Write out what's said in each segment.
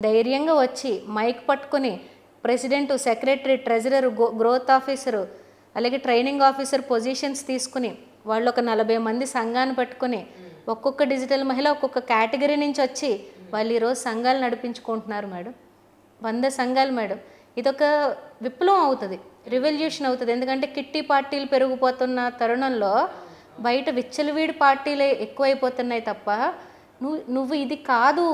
ధైర్యంగా వచ్చి మైక్ పట్టుకొని president, secretary, treasurer, growth officer, అలాగే ట్రైనింగ్ ఆఫీసర్ పొజిషన్స్ తీసుకుని వాళ్ళు ఒక 40 మంది సంఘాన్ని పెట్టుకుని ఒక్కొక్క డిజిటల్ మహిళ ఒక్కొక్క కేటగిరీ నుంచి వచ్చి వాళ్ళు ఈరోజు సంఘాలు నడిపించుకుంటున్నారు మేడం. 100 సంఘాలు మేడం. ఇదొక విప్లవం అవుతుంది, రివల్యూషన్ అవుతుంది. ఎందుకంటే కిట్టి పార్టీలు పెరిగిపోతున్న తరుణంలో బయట విచ్చలవిడి పార్టీలే ఎక్కువైపోతున్నాయి తప్ప నువ్వు ఇది కాదు,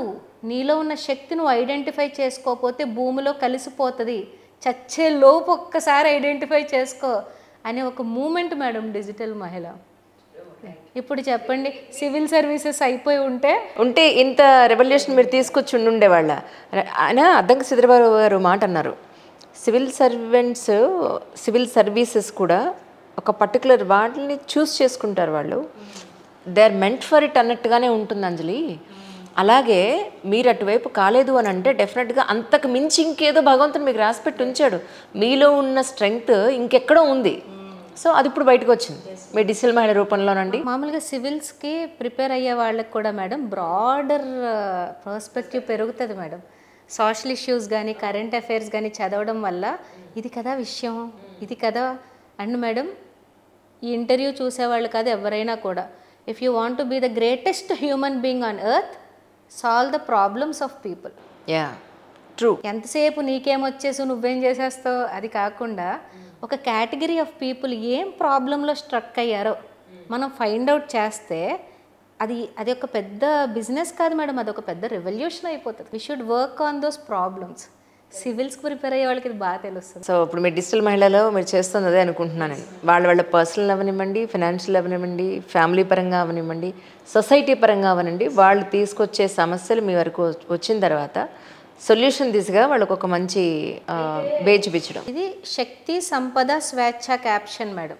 నీలో ఉన్న శక్తి నువ్వు ఐడెంటిఫై చేసుకోకపోతే భూమిలో కలిసిపోతుంది, చచ్చే లోపు ఒక్కసారి ఐడెంటిఫై చేసుకో అనే ఒక మూమెంట్ మేడం డిజిటల్ మహిళ. ఇప్పుడు చెప్పండి, సివిల్ సర్వీసెస్ అయిపోయి ఉంటే ఇంత రెవల్యూషన్ మీరు తీసుకొచ్చి ఉండేవాళ్ళ. ఆయన అద్దంకి శ్రీధరబాబు గారు మాట అన్నారు, సివిల్ సర్వీసెస్ కూడా ఒక పర్టికులర్ వాటిని చూస్ చేసుకుంటారు వాళ్ళు, they are meant for it అన్నట్టుగానే ఉంటుంది అంజలి. అలాగే మీరు అటువైపు కాలేదు అని అంటే డెఫినెట్గా అంతకు మించి ఇంకేదో భగవంతుడు మీకు రాసిపెట్టి ఉంచాడు. మీలో ఉన్న స్ట్రెంగ్త్ ఇంకెక్కడో ఉంది. సో అది ఇప్పుడు బయటకు వచ్చింది మీ డిజిటల్ మహిళ రూపంలోనండి. మామూలుగా సివిల్స్కి ప్రిపేర్ అయ్యే వాళ్ళకి కూడా మేడం బ్రాడర్ పర్స్పెక్టివ్ పెరుగుతుంది మేడం. సోషల్ ఇష్యూస్ కానీ కరెంట్ అఫైర్స్ కానీ చదవడం వల్ల ఇది కదా విషయం, ఇది కదా. అండ్ మేడం ఈ ఇంటర్వ్యూ చూసేవాళ్ళు కాదు ఎవరైనా కూడా, if you want to be the greatest human being on earth, solve the problems of people. Yeah true. ఎంతసేపు నీకేమొచ్చేసి నువ్వేం చేసేస్తావు అది కాకుండా ఒక కేటగిరీ ఆఫ్ పీపుల్ ఏం ప్రాబ్లంలో స్ట్రక్ అయ్యారో మనం ఫైండ్ అవుట్ చేస్తే అది ఒక పెద్ద బిజినెస్ కాదు మేడం, అది ఒక పెద్ద రెవల్యూషన్ అయిపోతుంది. We should work on those problems. సివిల్స్కి ప్రిపేర్ అయ్యే వాళ్ళకి ఇది బాగా తెలుస్తుంది. సో ఇప్పుడు మీరు డిజిటల్ మహిళలో మీరు చేస్తుంది అదే అనుకుంటున్నాను నేను. వాళ్ళ పర్సనల్ అవనివ్వండి, ఫైనాన్షియల్ అవనివ్వండి, ఫ్యామిలీ పరంగా అవనివ్వండి, సొసైటీ పరంగా అవనండి, వాళ్ళు తీసుకొచ్చే సమస్యలు మీ వరకు వచ్చిన తర్వాత సొల్యూషన్ దిశగా వాళ్ళకు ఒక మంచి వే చూపించడం. ఇది శక్తి సంపద స్వేచ్ఛ క్యాప్షన్ మేడం.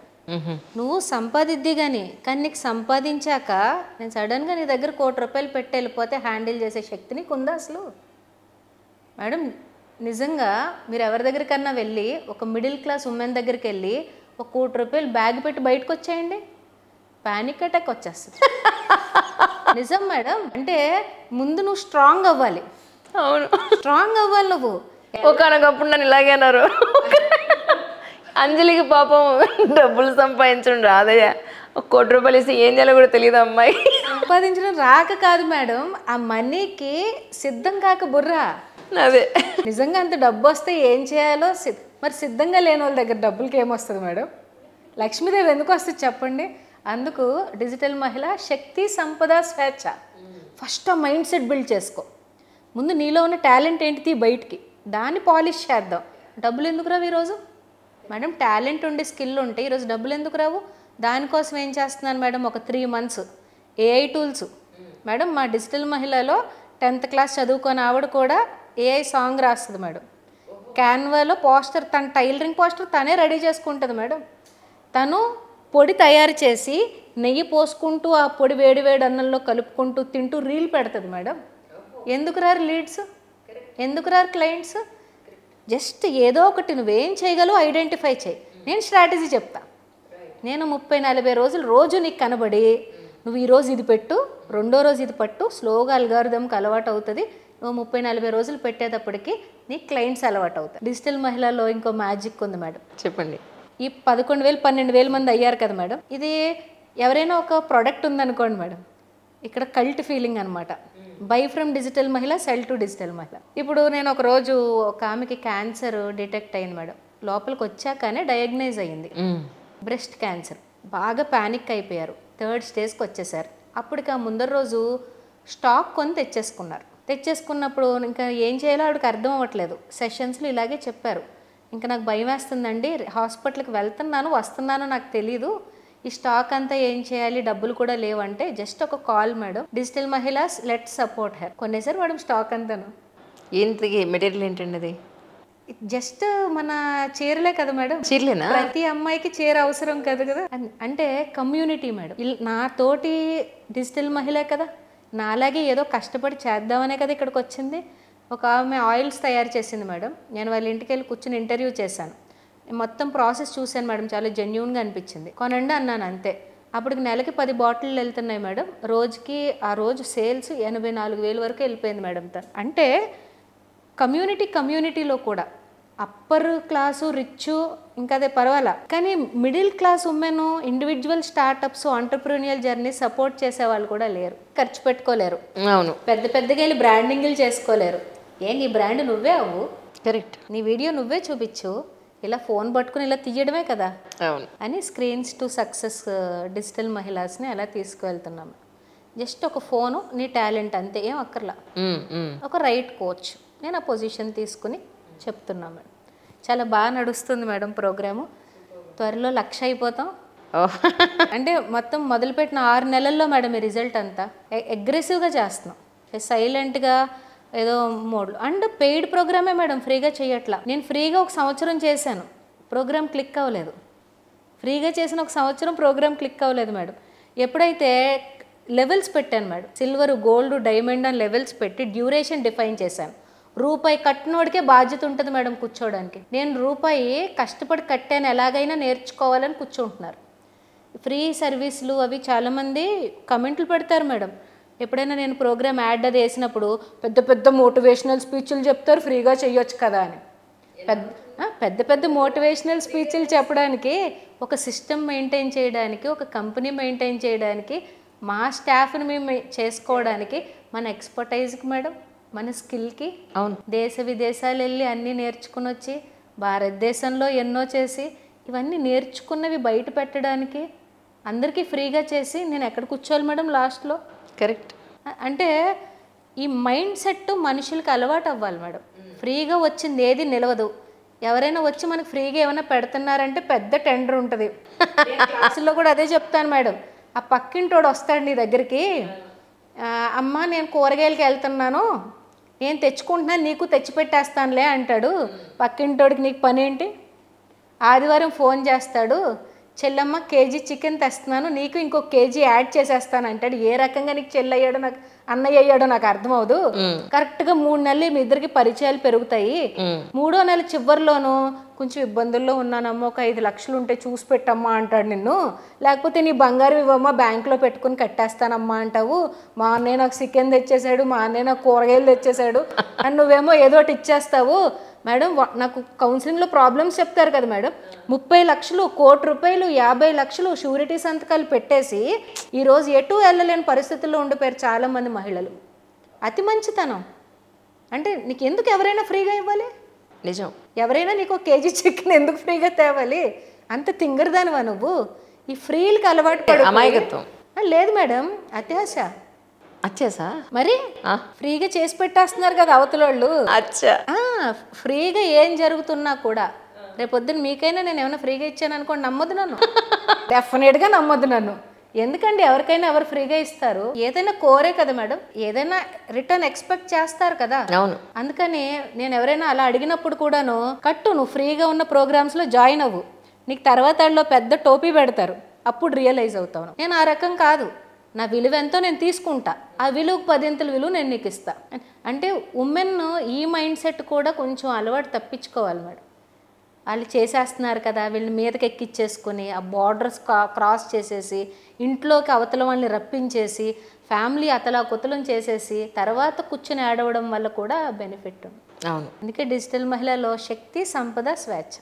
నువ్వు సంపాదిద్ది కానీ నీకు సంపాదించాక నేను సడన్గా నీ దగ్గర ₹1,00,00,000 పెట్టి వెళ్ళిపోతే హ్యాండిల్ చేసే శక్తి నీకు ఉందా అసలు మేడం? నిజంగా మీరు ఎవరి దగ్గరికన్నా వెళ్ళి ఒక మిడిల్ క్లాస్ ఉమెన్ దగ్గరికి వెళ్ళి ఒక ₹1,00,00,000 బ్యాగ్ పెట్టి బయటకు వచ్చేయండి, ప్యానిక్ అటాక్ వచ్చేస్తుంది. నిజం మేడం. అంటే ముందు నువ్వు స్ట్రాంగ్ అవ్వాలి. అవును, స్ట్రాంగ్ అవ్వాలి నువ్వు. ఒకనొకప్పుడు నన్ను ఇలాగే అన్నారు, అంజలికి పాపం డబ్బులు సంపాదించడం రాదయ్యా, ₹1,00,00,000 ఇస్తే ఏం చేయాలో కూడా తెలియదు అమ్మాయి. సంపాదించడం రాక కాదు మేడం, ఆ మనీకి సిద్ధం కాక బుర్రా. అదే నిజంగా అంత డబ్బు వస్తే ఏం చేయాలో మరి సిద్ధంగా లేని వాళ్ళ దగ్గర డబ్బులకి ఏమొస్తుంది మేడం? లక్ష్మీదేవి ఎందుకు వస్తుంది చెప్పండి? అందుకు డిజిటల్ మహిళ శక్తి సంపద స్వేచ్ఛ. ఫస్ట్ ఆ మైండ్ సెట్ బిల్డ్ చేసుకో. ముందు నీలో ఉన్న టాలెంట్ ఏంటిది బయటికి, దాన్ని పాలిష్ చేద్దాం. డబ్బులు ఎందుకు రావు ఈరోజు మేడం? టాలెంట్ ఉండి స్కిల్ ఉంటే ఈరోజు డబ్బులు ఎందుకు రావు? దానికోసం ఏం చేస్తున్నాను మేడం, ఒక 3 months ఏఐ టూల్స్ మేడం. మా డిజిటల్ మహిళలో 10th class చదువుకొని ఆవిడ కూడా ఏఐ సాంగ్ రాస్తుంది మేడం. క్యాన్వాలో పోస్టర్, తన టైలరింగ్ పోస్టర్ తనే రెడీ చేసుకుంటుంది మేడం. తను పొడి తయారు చేసి నెయ్యి పోసుకుంటూ ఆ పొడి వేడి అన్నంలో కలుపుకుంటూ తింటూ రీల్ పెడుతుంది మేడం. ఎందుకు రారు లీడ్స్, ఎందుకు రారు క్లయింట్స్? జస్ట్ ఏదో ఒకటి నువ్వేం చేయగలవు ఐడెంటిఫై చేయి. నేను స్ట్రాటజీ చెప్తా. నేను 30-40 రోజులు రోజు నీకు కనబడి నువ్వు ఈరోజు ఇది పెట్టు, రెండో రోజు ఇది పట్టు, స్లోగా అల్గారిథంకి అలవాటు అవుతుంది. నువ్వు 30-40 రోజులు పెట్టేటప్పటికి నీ క్లయింట్స్ అలవాటు అవుతాయి. డిజిటల్ మహిళలో ఇంకో మ్యాజిక్ ఉంది మేడం. చెప్పండి. ఈ 11,000-12,000 మంది అయ్యారు కదా మేడం. ఇది ఎవరైనా ఒక ప్రోడక్ట్ ఉందనుకోండి మేడం, ఇక్కడ కల్ట్ ఫీలింగ్ అనమాట. బై ఫ్రమ్ డిజిటల్ మహిళ, సెల్ టు డిజిటల్ మహిళ. ఇప్పుడు నేను ఒక రోజు ఒక ఆమెకి క్యాన్సర్ డిటెక్ట్ అయింది మేడం. లోపలికి వచ్చాకనే డయాగ్నైజ్ అయ్యింది బ్రెస్ట్ క్యాన్సర్. బాగా ప్యానిక్ అయిపోయారు, 3rd stage వచ్చేసారు. అప్పటికి ఆ ముందర రోజు స్టాక్ కొని తెచ్చేసుకున్నప్పుడు ఇంకా ఏం చేయాలో ఆవిడకి అర్థం అవ్వట్లేదు. సెషన్స్లో ఇలాగే చెప్పారు, ఇంకా నాకు భయం వేస్తుందండి, హాస్పిటల్కి వస్తున్నాను నాకు తెలీదు, ఈ స్టాక్ అంతా ఏం చేయాలి, డబ్బులు కూడా లేవంటే జస్ట్ ఒక కాల్ మేడం, డిజిటల్ మహిళాస్ లెట్ సపోర్ట్ హెర్. కొనేసారు మేడం స్టాక్ అంతాను. ఏంటి మెటీరియల్ ఏంటండి అది? జస్ట్ మన చీరలే కదా మేడం. చీరలేనా? ప్రతి అమ్మాయికి చీర అవసరం కదా. అంటే కమ్యూనిటీ మేడం. నా తోటి డిజిటల్ మహిళే కదా, నాలాగే ఏదో కష్టపడి చేద్దామనే కదా ఇక్కడికి వచ్చింది. ఒక ఆమె ఆయిల్స్ తయారు చేసింది మేడం. నేను వాళ్ళ ఇంటికి వెళ్ళి కూర్చొని ఇంటర్వ్యూ చేశాను. మొత్తం ప్రాసెస్ చూశాను మేడం, చాలా జెన్యూన్గా అనిపించింది. కొనండి అన్నాను అంతే. అప్పటికి నెలకి 10 బాటిల్ వెళ్తున్నాయి మేడం. రోజుకి ఆ రోజు సేల్స్ 84,000 వరకు వెళ్ళిపోయింది మేడం. అంటే కమ్యూనిటీలో కూడా అప్పర్ క్లాసు రిచ్ ఇంకా అదే పర్వాలా, కానీ middle class women individual startups entrepreneurial journey support చేసే వాళ్ళు కూడా లేరు, ఖర్చు పెట్టుకోలేరు, అవును, పెద్దగా వెళ్ళి బ్రాండింగ్లు చేసుకోలేరు. నీ బ్రాండ్ నువ్వే అవ్వు, కరెక్ట్, నీ వీడియో నువ్వే చూపించు, ఇలా ఫోన్ పట్టుకుని ఇలా తీయడమే కదా అవును అని స్క్రీన్స్ టు సక్సెస్ డిజిటల్ మహిళాస్ని అలా తీసుకువెళ్తున్నాము. జస్ట్ ఒక ఫోను, నీ టాలెంట్ అంతే, ఏం అక్కర్లా, ఒక రైట్ కోచ్, నేను ఆ పొజిషన్ తీసుకుని చెప్తున్నాను మేడం. చాలా బాగా నడుస్తుంది మేడం ప్రోగ్రాము. త్వరలో 1,00,000 అయిపోతాం. అంటే మొత్తం మొదలుపెట్టిన 6 నెలల్లో మేడం ఈ రిజల్ట్ అంతా అగ్రెసివ్గా చేస్తున్నాం, సైలెంట్గా ఏదో మోడ్లు. అండ్ పెయిడ్ ప్రోగ్రామే మేడం, ఫ్రీగా చేయట్లా. నేను ఫ్రీగా 1 సంవత్సరం చేశాను, ప్రోగ్రామ్ క్లిక్ అవ్వలేదు. ఫ్రీగా చేసిన 1 సంవత్సరం ప్రోగ్రామ్ క్లిక్ అవ్వలేదు మేడం. ఎప్పుడైతే లెవెల్స్ పెట్టాను మేడం, సిల్వర్, గోల్డ్, డైమండ్ అని లెవెల్స్ పెట్టి డ్యూరేషన్ డిఫైన్ చేశాను. రూపాయి కట్టినోడికే బాధ్యత ఉంటుంది మేడం కూర్చోవడానికి. నేను రూపాయి కష్టపడి కట్టాను, ఎలాగైనా నేర్చుకోవాలని కూర్చుంటున్నారు. ఫ్రీ సర్వీసులు అవి చాలామంది కమెంట్లు పెడతారు మేడం. ఎప్పుడైనా నేను ప్రోగ్రామ్ యాడ్ అది వేసినప్పుడు పెద్ద మోటివేషనల్ స్పీచ్లు చెప్తారు, ఫ్రీగా చేయొచ్చు కదా అని. పెద్ద మోటివేషనల్ స్పీచ్లు చెప్పడానికి, ఒక సిస్టమ్ మెయింటైన్ చేయడానికి, ఒక కంపెనీ మెయింటైన్ చేయడానికి, మా స్టాఫ్ని మేము చేసుకోవడానికి, మన ఎక్స్పర్టైజ్కి మేడం, మన స్కిల్కి, అవును, దేశ విదేశాలు వెళ్ళి అన్నీ నేర్చుకుని వచ్చి భారతదేశంలో ఎన్నో చేసి ఇవన్నీ నేర్చుకున్నవి బయట పెట్టడానికి అందరికీ ఫ్రీగా చేసి నేను ఎక్కడ కూర్చోవాలి మేడం లాస్ట్లో? కరెక్ట్. అంటే ఈ మైండ్ సెట్ మనుషులకి అలవాటు అవ్వాలి మేడం. ఫ్రీగా వచ్చింది ఏది నిలవదు. ఎవరైనా వచ్చి మనకు ఫ్రీగా ఏమైనా పెడుతున్నారంటే పెద్ద టెండర్ ఉంటుంది. క్లాసుల్లో కూడా అదే చెప్తాను మేడం. ఆ పక్కింటోడు వస్తాడు నీ దగ్గరికి, అమ్మ నేను కూరగాయలకి వెళ్తున్నాను, నేను తెచ్చుకుంటున్నాను, నీకు తెచ్చిపెట్టేస్తానులే అంటాడు. పక్కింటోడికి నీకు పని ఏంటి? ఆదివారం ఫోన్ చేస్తాడు, చెల్లమ్మ కేజీ చికెన్ తెస్తున్నాను, నీకు ఇంకొక కేజీ యాడ్ చేసేస్తాను అంటాడు. ఏ రకంగా నీకు చెల్లి అయ్యాడో నాకు, అన్నయ్య అయ్యాడో నాకు అర్థం అవదు. కరెక్ట్గా 3 నెలలు మీ ఇద్దరికి పరిచయాలు పెరుగుతాయి. 3వ నెల చివరిలోనూ కొంచెం ఇబ్బందుల్లో ఉన్నానమ్మా, ఒక 5 లక్షలు ఉంటే చూసి పెట్టమ్మా అంటాడు నిన్ను. లేకపోతే నీ బంగారు ఇవ్వమ్మా, బ్యాంకులో పెట్టుకుని కట్టేస్తానమ్మా అంటావు. మా అన్నయ్య నాకు చికెన్ తెచ్చేసాడు, మా అన్నయ్య నాకు కూరగాయలు తెచ్చేసాడు అని నువ్వేమో ఏదో ఒకటి ఇచ్చేస్తావు. మేడం నాకు కౌన్సిలింగ్లో ప్రాబ్లమ్స్ చెప్తారు కదా మేడం, 30 లక్షలు, 1 కోటి రూపాయలు, 50 లక్షలు షూరిటీ సంతకాలు పెట్టేసి ఈరోజు ఎటు వెళ్ళలేని పరిస్థితుల్లో ఉండిపోయారు చాలామంది మహిళలు. అతి మంచితనం. అంటే నీకు ఎందుకు ఎవరైనా ఫ్రీగా ఇవ్వాలి? నిజం. ఎవరైనా నీకు 1 కేజీ చికెన్ ఎందుకు ఫ్రీగా తేవాలి? అంత తింగరదానివా నువ్వు? ఈ ఫ్రీలకి అలవాటు పడు. అమాయకత్వం లేదు మేడం, అత్యాశ. అచ్చేసా మరి ఫ్రీగా చేసి పెట్టేస్తున్నారు కదా అవతలోళ్ళు. అచ్చా, ఫ్రీగా ఏం జరుగుతున్నా కూడా రేపొద్దున మీకైనా నేను ఏమైనా ఫ్రీగా ఇచ్చాను అనుకోండి, నమ్మొద్దు నన్ను, డెఫినెట్గా నమ్మొద్దు నన్ను. ఎందుకండి ఎవరికైనా ఎవరు ఫ్రీగా ఇస్తారు? ఏదైనా కోరే కదా మేడం, ఏదైనా రిటర్న్ ఎక్స్పెక్ట్ చేస్తారు కదా. అవును. అందుకని నేను ఎవరైనా అలా అడిగినప్పుడు కూడాను, కట్టు, నువ్వు ఫ్రీగా ఉన్న ప్రోగ్రామ్స్లో జాయిన్ అవ్వు, నీకు తర్వాత వాళ్ళలో పెద్ద టోపీ పెడతారు, అప్పుడు రియలైజ్ అవుతాను. నేను ఆ రకం కాదు, నా విలువ ఎంతో నేను తీసుకుంటా, ఆ విలువకు 10 విలువ నేను నీకు ఇస్తా. అంటే ఉమెన్ ఈ మైండ్ సెట్ కూడా కొంచెం అలవాటు తప్పించుకోవాలి మేడం. వాళ్ళు చేసేస్తున్నారు కదా, వీళ్ళని మీదకి ఎక్కిచ్చేసుకొని ఆ బార్డర్స్ క్రాస్ చేసేసి ఇంట్లోకి అవతల వాళ్ళని రప్పించేసి ఫ్యామిలీ అతలాకుతలం చేసేసి తర్వాత కూర్చొని ఆడవడం వల్ల కూడా బెనిఫిట్ ఉంది. అవును. అందుకే డిజిటల్ మహిళలో శక్తి, సంపద, స్వేచ్ఛ.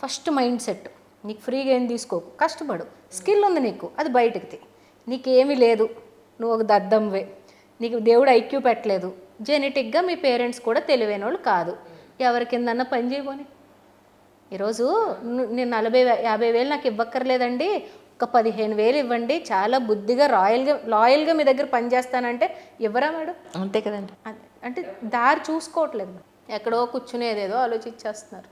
First mind set. నీకు ఫ్రీగా ఏం తీసుకోకు, కష్టపడు, స్కిల్ ఉంది నీకు, అది బయటకి. నీకేమీ లేదు, నువ్వు ఒక దద్దంవే, నీకు దేవుడు ఐక్యూ పెట్టలేదు, జెనెటిక్గా మీ పేరెంట్స్ కూడా తెలివైన వాళ్ళు కాదు, ఎవరి కిందన్నా పని చేయబోని. ఈరోజు నేను 40-50 వేలు నాకు ఇవ్వక్కర్లేదండి, ఒక 15,000 ఇవ్వండి, చాలా బుద్ధిగా లాయల్గా మీ దగ్గర పనిచేస్తానంటే ఇవ్వరా మేడం? అంతే కదండి. అంటే దారి చూసుకోవట్లేదు, ఎక్కడో కూర్చునేదేదో ఆలోచించేస్తున్నారు.